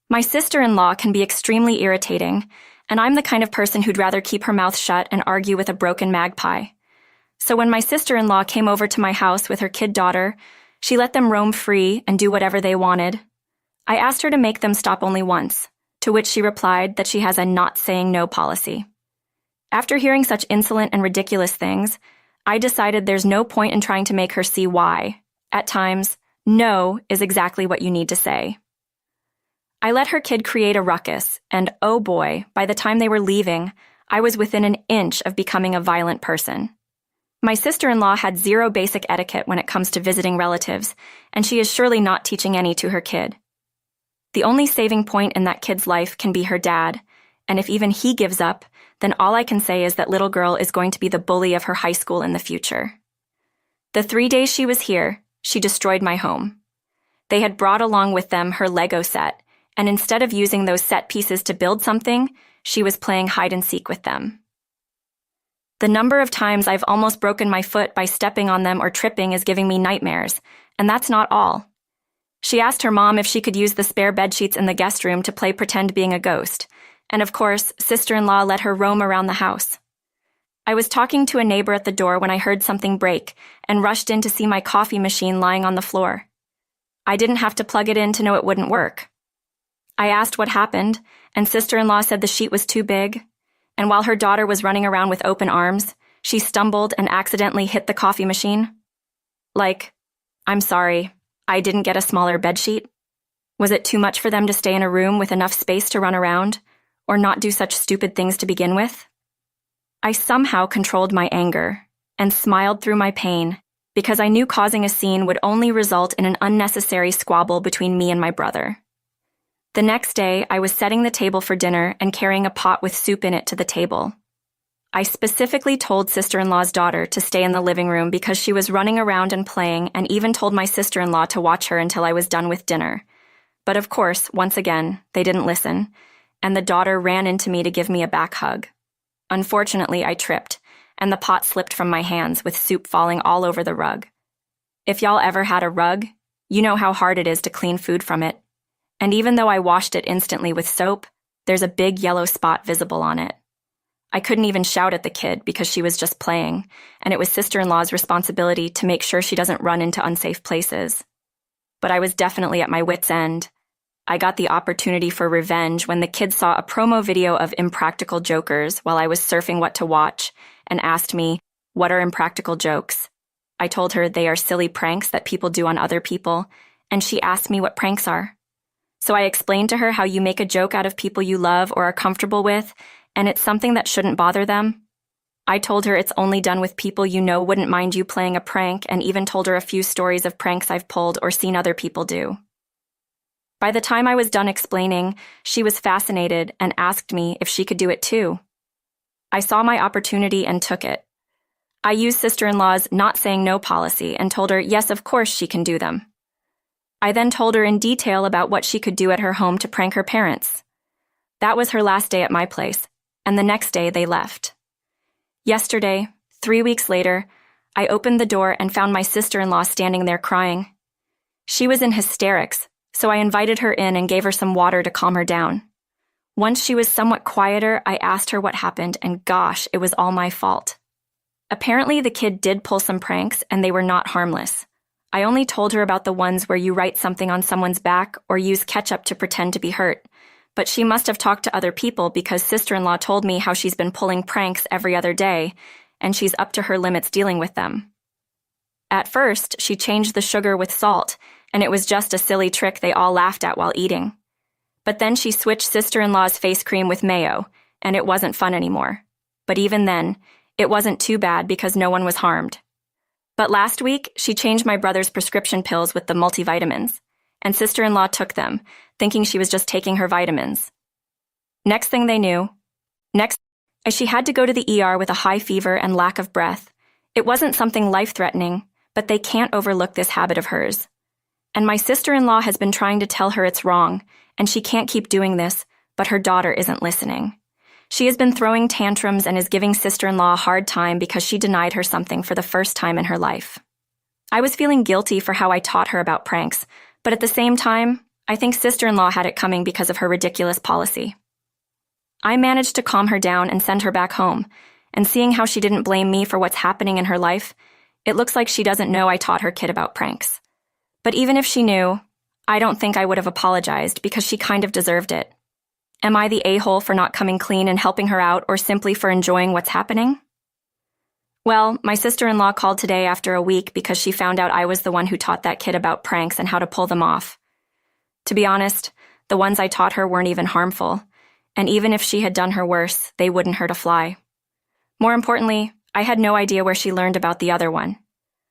My sister-in-law can be extremely irritating, and I'm the kind of person who'd rather keep her mouth shut and argue with a broken magpie. So when my sister-in-law came over to my house with her kid daughter, she let them roam free and do whatever they wanted. I asked her to make them stop only once, to which she replied that she has a not saying no policy. After hearing such insolent and ridiculous things, I decided there's no point in trying to make her see why. At times, no is exactly what you need to say. I let her kid create a ruckus, and oh boy, by the time they were leaving, I was within an inch of becoming a violent person. My sister-in-law had zero basic etiquette when it comes to visiting relatives, and she is surely not teaching any to her kid. The only saving point in that kid's life can be her dad, and if even he gives up, then all I can say is that little girl is going to be the bully of her high school in the future. The 3 days she was here, she destroyed my home. They had brought along with them her Lego set, and instead of using those set pieces to build something, she was playing hide-and-seek with them. The number of times I've almost broken my foot by stepping on them or tripping is giving me nightmares, and that's not all. She asked her mom if she could use the spare bedsheets in the guest room to play pretend being a ghost, and of course, sister-in-law let her roam around the house. I was talking to a neighbor at the door when I heard something break and rushed in to see my coffee machine lying on the floor. I didn't have to plug it in to know it wouldn't work. I asked what happened, and sister-in-law said the sheet was too big, and while her daughter was running around with open arms, she stumbled and accidentally hit the coffee machine. Like, I'm sorry, I didn't get a smaller bedsheet? Was it too much for them to stay in a room with enough space to run around, or not do such stupid things to begin with? I somehow controlled my anger and smiled through my pain because I knew causing a scene would only result in an unnecessary squabble between me and my brother. The next day, I was setting the table for dinner and carrying a pot with soup in it to the table. I specifically told sister-in-law's daughter to stay in the living room because she was running around and playing, and even told my sister-in-law to watch her until I was done with dinner. But of course, once again, they didn't listen, and the daughter ran into me to give me a back hug. Unfortunately, I tripped, and the pot slipped from my hands with soup falling all over the rug. If y'all ever had a rug, you know how hard it is to clean food from it. And even though I washed it instantly with soap, there's a big yellow spot visible on it. I couldn't even shout at the kid because she was just playing, and it was sister-in-law's responsibility to make sure she doesn't run into unsafe places. But I was definitely at my wit's end. I got the opportunity for revenge when the kid saw a promo video of Impractical Jokers while I was surfing what to watch and asked me, "What are impractical jokes?" I told her they are silly pranks that people do on other people, and she asked me what pranks are. So I explained to her how you make a joke out of people you love or are comfortable with, and it's something that shouldn't bother them. I told her it's only done with people you know wouldn't mind you playing a prank, and even told her a few stories of pranks I've pulled or seen other people do. By the time I was done explaining, she was fascinated and asked me if she could do it too. I saw my opportunity and took it. I used sister-in-law's not saying no policy and told her yes, of course she can do them. I then told her in detail about what she could do at her home to prank her parents. That was her last day at my place, and the next day they left. Yesterday, 3 weeks later, I opened the door and found my sister-in-law standing there crying. She was in hysterics, so I invited her in and gave her some water to calm her down. Once she was somewhat quieter, I asked her what happened, and gosh, it was all my fault. Apparently, the kid did pull some pranks, and they were not harmless. I only told her about the ones where you write something on someone's back or use ketchup to pretend to be hurt, but she must have talked to other people because sister-in-law told me how she's been pulling pranks every other day, and she's up to her limits dealing with them. At first, she changed the sugar with salt, and it was just a silly trick they all laughed at while eating. But then she switched sister-in-law's face cream with mayo, and it wasn't fun anymore. But even then, it wasn't too bad because no one was harmed. But last week, she changed my brother's prescription pills with the multivitamins, and sister-in-law took them, thinking she was just taking her vitamins. Next thing they knew, she had to go to the ER with a high fever and lack of breath. It wasn't something life-threatening, but they can't overlook this habit of hers. And my sister-in-law has been trying to tell her it's wrong, and she can't keep doing this, but her daughter isn't listening. She has been throwing tantrums and is giving sister-in-law a hard time because she denied her something for the first time in her life. I was feeling guilty for how I taught her about pranks, but at the same time, I think sister-in-law had it coming because of her ridiculous policy. I managed to calm her down and send her back home, and seeing how she didn't blame me for what's happening in her life, it looks like she doesn't know I taught her kid about pranks. But even if she knew, I don't think I would have apologized because she kind of deserved it. Am I the a-hole for not coming clean and helping her out, or simply for enjoying what's happening? Well, my sister-in-law called today after a week because she found out I was the one who taught that kid about pranks and how to pull them off. To be honest, the ones I taught her weren't even harmful, and even if she had done her worse, they wouldn't hurt a fly. More importantly, I had no idea where she learned about the other one,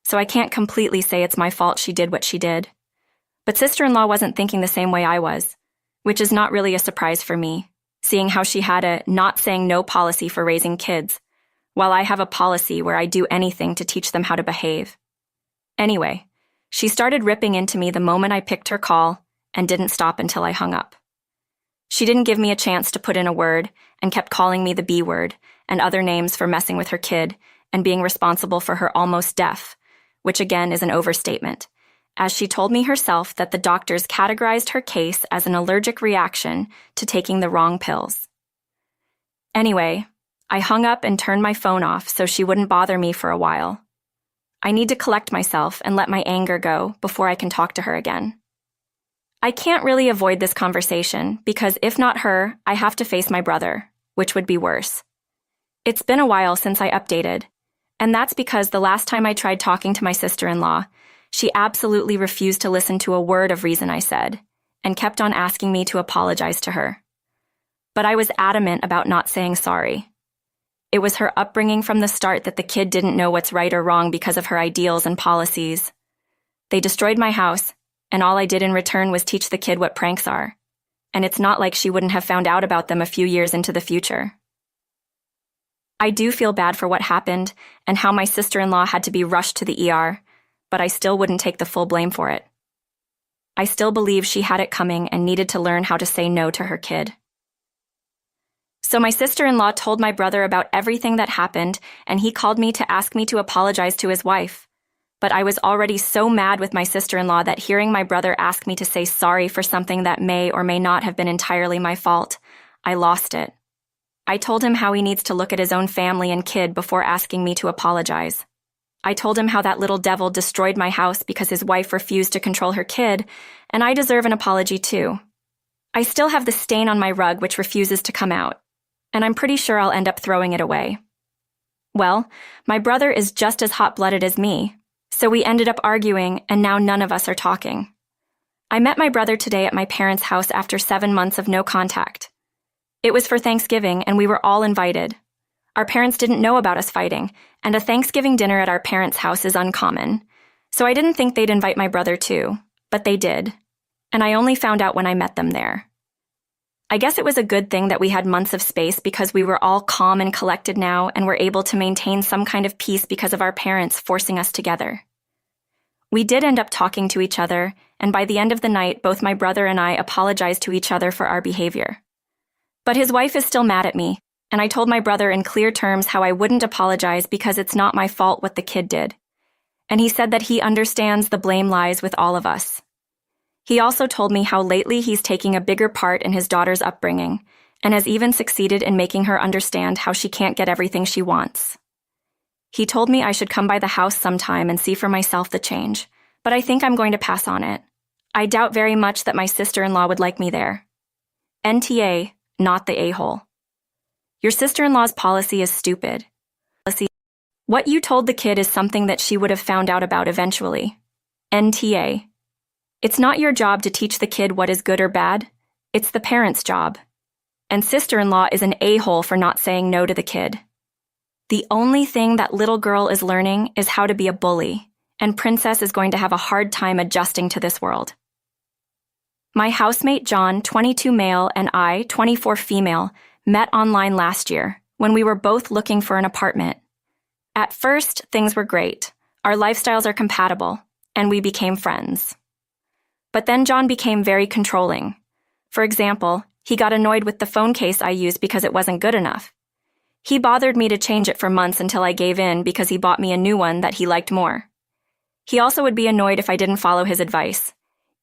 so I can't completely say it's my fault she did what she did. But sister-in-law wasn't thinking the same way I was, which is not really a surprise for me, seeing how she had a not saying no policy for raising kids, while I have a policy where I do anything to teach them how to behave. Anyway, she started ripping into me the moment I picked her call and didn't stop until I hung up. She didn't give me a chance to put in a word and kept calling me the B word and other names for messing with her kid and being responsible for her almost death, which again is an overstatement, as she told me herself that the doctors categorized her case as an allergic reaction to taking the wrong pills. Anyway, I hung up and turned my phone off so she wouldn't bother me for a while. I need to collect myself and let my anger go before I can talk to her again. I can't really avoid this conversation because if not her, I have to face my brother, which would be worse. It's been a while since I updated, and that's because the last time I tried talking to my sister-in-law, she absolutely refused to listen to a word of reason I said, and kept on asking me to apologize to her. But I was adamant about not saying sorry. It was her upbringing from the start that the kid didn't know what's right or wrong because of her ideals and policies. They destroyed my house, and all I did in return was teach the kid what pranks are. And it's not like she wouldn't have found out about them a few years into the future. I do feel bad for what happened and how my sister-in-law had to be rushed to the ER, but I still wouldn't take the full blame for it. I still believe she had it coming and needed to learn how to say no to her kid. So my sister-in-law told my brother about everything that happened, and he called me to ask me to apologize to his wife. But I was already so mad with my sister-in-law that hearing my brother ask me to say sorry for something that may or may not have been entirely my fault, I lost it. I told him how he needs to look at his own family and kid before asking me to apologize. I told him how that little devil destroyed my house because his wife refused to control her kid, and I deserve an apology too. I still have the stain on my rug which refuses to come out, and I'm pretty sure I'll end up throwing it away. Well, my brother is just as hot-blooded as me, so we ended up arguing, and now none of us are talking. I met my brother today at my parents' house after 7 months of no contact. It was for Thanksgiving, and we were all invited. Our parents didn't know about us fighting, and a Thanksgiving dinner at our parents' house is uncommon, so I didn't think they'd invite my brother too, but they did, and I only found out when I met them there. I guess it was a good thing that we had months of space because we were all calm and collected now and were able to maintain some kind of peace because of our parents forcing us together. We did end up talking to each other, and by the end of the night, both my brother and I apologized to each other for our behavior. But his wife is still mad at me, and I told my brother in clear terms how I wouldn't apologize because it's not my fault what the kid did. And he said that he understands the blame lies with all of us. He also told me how lately he's taking a bigger part in his daughter's upbringing, and has even succeeded in making her understand how she can't get everything she wants. He told me I should come by the house sometime and see for myself the change, but I think I'm going to pass on it. I doubt very much that my sister-in-law would like me there. NTA, not the a-hole. Your sister-in-law's policy is stupid. What you told the kid is something that she would have found out about eventually. NTA. It's not your job to teach the kid what is good or bad. It's the parent's job. And sister-in-law is an a-hole for not saying no to the kid. The only thing that little girl is learning is how to be a bully, and Princess is going to have a hard time adjusting to this world. My housemate John, 22 male, and I, 24 female, met online last year when we were both looking for an apartment. At first, things were great. Our lifestyles are compatible, and we became friends. But then John became very controlling. For example, he got annoyed with the phone case I used because it wasn't good enough. He bothered me to change it for months until I gave in because he bought me a new one that he liked more. He also would be annoyed if I didn't follow his advice,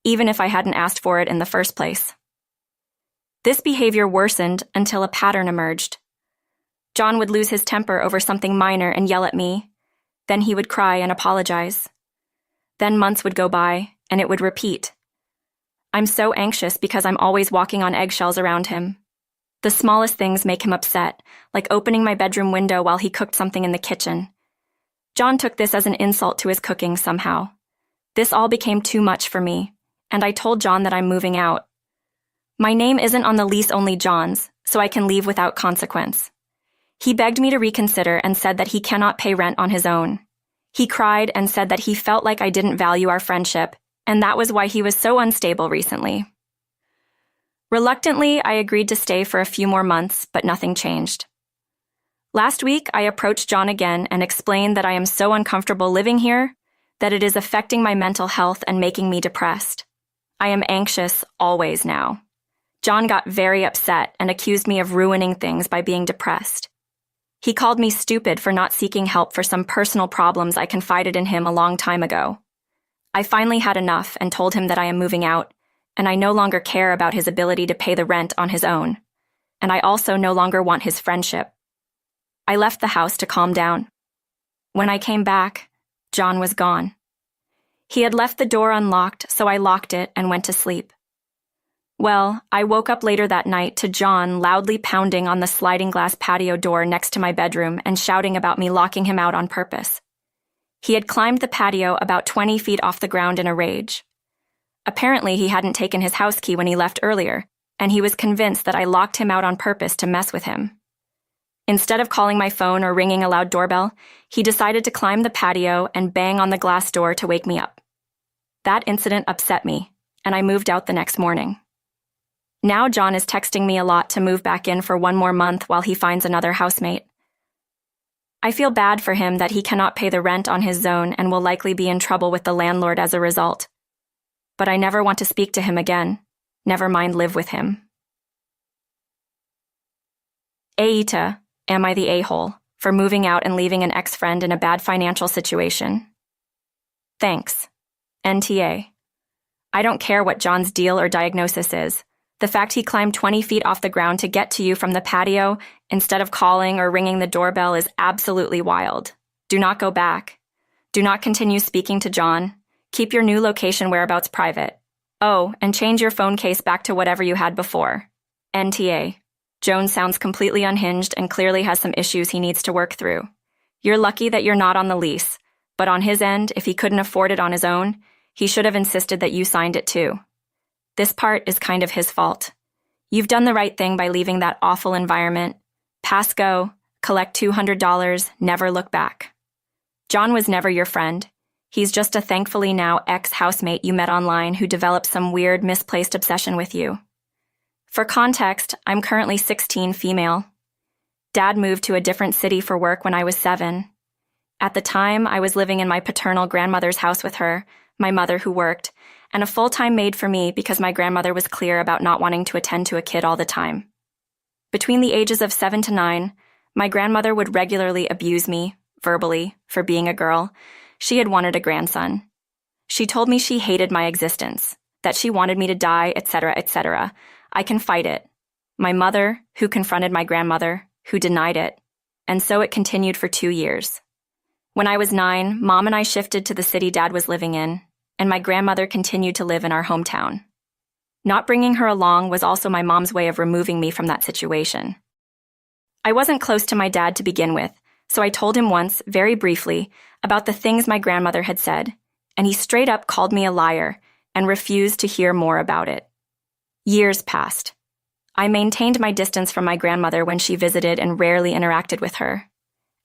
even if I hadn't asked for it in the first place. This behavior worsened until a pattern emerged. John would lose his temper over something minor and yell at me. Then he would cry and apologize. Then months would go by, and it would repeat. I'm so anxious because I'm always walking on eggshells around him. The smallest things make him upset, like opening my bedroom window while he cooked something in the kitchen. John took this as an insult to his cooking somehow. This all became too much for me, and I told John that I'm moving out. My name isn't on the lease, only John's, so I can leave without consequence. He begged me to reconsider and said that he cannot pay rent on his own. He cried and said that he felt like I didn't value our friendship, and that was why he was so unstable recently. Reluctantly, I agreed to stay for a few more months, but nothing changed. Last week, I approached John again and explained that I am so uncomfortable living here that it is affecting my mental health and making me depressed. I am anxious always now. John got very upset and accused me of ruining things by being depressed. He called me stupid for not seeking help for some personal problems I confided in him a long time ago. I finally had enough and told him that I am moving out, and I no longer care about his ability to pay the rent on his own, and I also no longer want his friendship. I left the house to calm down. When I came back, John was gone. He had left the door unlocked, so I locked it and went to sleep. Well, I woke up later that night to John loudly pounding on the sliding glass patio door next to my bedroom and shouting about me locking him out on purpose. He had climbed the patio about 20 feet off the ground in a rage. Apparently, he hadn't taken his house key when he left earlier, and he was convinced that I locked him out on purpose to mess with him. Instead of calling my phone or ringing a loud doorbell, he decided to climb the patio and bang on the glass door to wake me up. That incident upset me, and I moved out the next morning. Now John is texting me a lot to move back in for one more month while he finds another housemate. I feel bad for him that he cannot pay the rent on his zone and will likely be in trouble with the landlord as a result. But I never want to speak to him again, never mind live with him. Aita, am I the a-hole for moving out and leaving an ex-friend in a bad financial situation? Thanks. NTA. I don't care what John's deal or diagnosis is. The fact he climbed 20 feet off the ground to get to you from the patio instead of calling or ringing the doorbell is absolutely wild. Do not go back. Do not continue speaking to John. Keep your new location whereabouts private. Oh, and change your phone case back to whatever you had before. NTA. Jones sounds completely unhinged and clearly has some issues he needs to work through. You're lucky that you're not on the lease, but on his end, if he couldn't afford it on his own, he should have insisted that you signed it too. This part is kind of his fault. You've done the right thing by leaving that awful environment. Pass go, collect $200, never look back. John was never your friend. He's just a thankfully now ex-housemate you met online who developed some weird, misplaced obsession with you. For context, I'm currently 16, female. Dad moved to a different city for work when I was 7. At the time, I was living in my paternal grandmother's house with her, my mother who worked, and a full-time maid for me because my grandmother was clear about not wanting to attend to a kid all the time. Between the ages of 7 to 9, my grandmother would regularly abuse me, verbally, for being a girl. She had wanted a grandson. She told me she hated my existence, that she wanted me to die, etc., etc. I can fight it. My mother, who confronted my grandmother, who denied it, and so it continued for 2 years. When I was 9, Mom and I shifted to the city Dad was living in, and my grandmother continued to live in our hometown. Not bringing her along was also my mom's way of removing me from that situation. I wasn't close to my dad to begin with, so I told him once, very briefly, about the things my grandmother had said, and he straight up called me a liar and refused to hear more about it. Years passed. I maintained my distance from my grandmother when she visited and rarely interacted with her.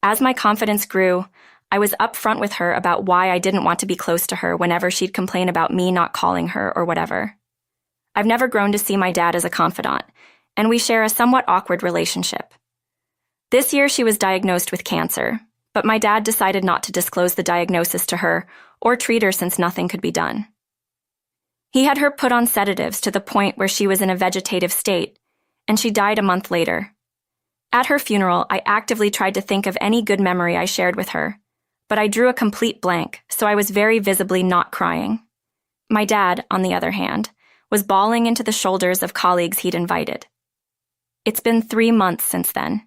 As my confidence grew, I was upfront with her about why I didn't want to be close to her whenever she'd complain about me not calling her or whatever. I've never grown to see my dad as a confidant, and we share a somewhat awkward relationship. This year she was diagnosed with cancer, but my dad decided not to disclose the diagnosis to her or treat her since nothing could be done. He had her put on sedatives to the point where she was in a vegetative state, and she died a month later. At her funeral, I actively tried to think of any good memory I shared with her, but I drew a complete blank, so I was very visibly not crying. My dad, on the other hand, was bawling into the shoulders of colleagues he'd invited. It's been 3 months since then.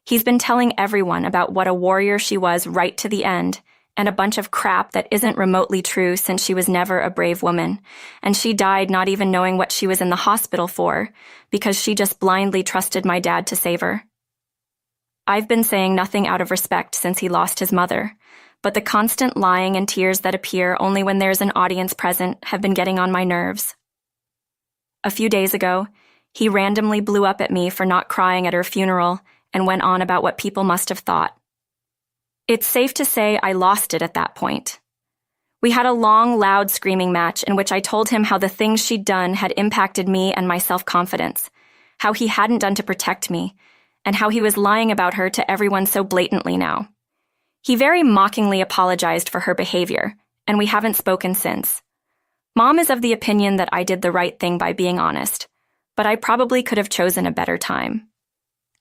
He's been telling everyone about what a warrior she was right to the end, and a bunch of crap that isn't remotely true since she was never a brave woman, and she died not even knowing what she was in the hospital for, because she just blindly trusted my dad to save her. I've been saying nothing out of respect since he lost his mother, but the constant lying and tears that appear only when there's an audience present have been getting on my nerves. A few days ago, he randomly blew up at me for not crying at her funeral and went on about what people must have thought. It's safe to say I lost it at that point. We had a long, loud screaming match in which I told him how the things she'd done had impacted me and my self-confidence, how he hadn't done to protect me, and how he was lying about her to everyone so blatantly now. He very mockingly apologized for her behavior, and we haven't spoken since. Mom is of the opinion that I did the right thing by being honest, but I probably could have chosen a better time.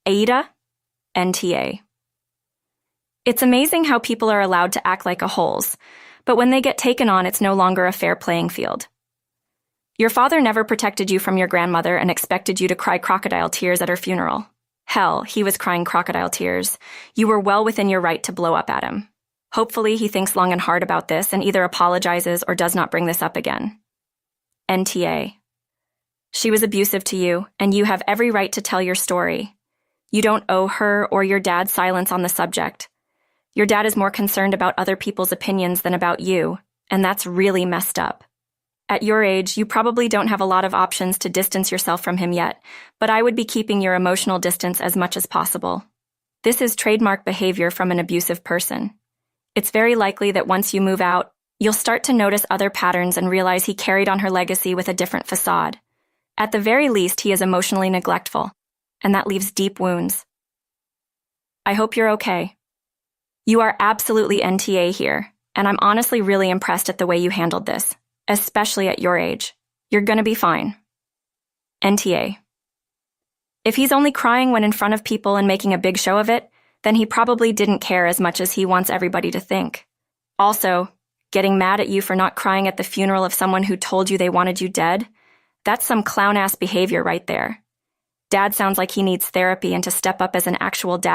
Ada, NTA. It's amazing how people are allowed to act like a-holes, but when they get taken on, it's no longer a fair playing field. Your father never protected you from your grandmother and expected you to cry crocodile tears at her funeral. Hell, he was crying crocodile tears. You were well within your right to blow up at him. Hopefully, he thinks long and hard about this and either apologizes or does not bring this up again. NTA. She was abusive to you, and you have every right to tell your story. You don't owe her or your dad silence on the subject. Your dad is more concerned about other people's opinions than about you, and that's really messed up. At your age, you probably don't have a lot of options to distance yourself from him yet, but I would be keeping your emotional distance as much as possible. This is trademark behavior from an abusive person. It's very likely that once you move out, you'll start to notice other patterns and realize he carried on her legacy with a different facade. At the very least, he is emotionally neglectful, and that leaves deep wounds. I hope you're okay. You are absolutely NTA here, and I'm honestly really impressed at the way you handled this, especially at your age. You're gonna be fine. NTA. If he's only crying when in front of people and making a big show of it, then he probably didn't care as much as he wants everybody to think. Also, getting mad at you for not crying at the funeral of someone who told you they wanted you dead, that's some clown-ass behavior right there. Dad sounds like he needs therapy and to step up as an actual dad.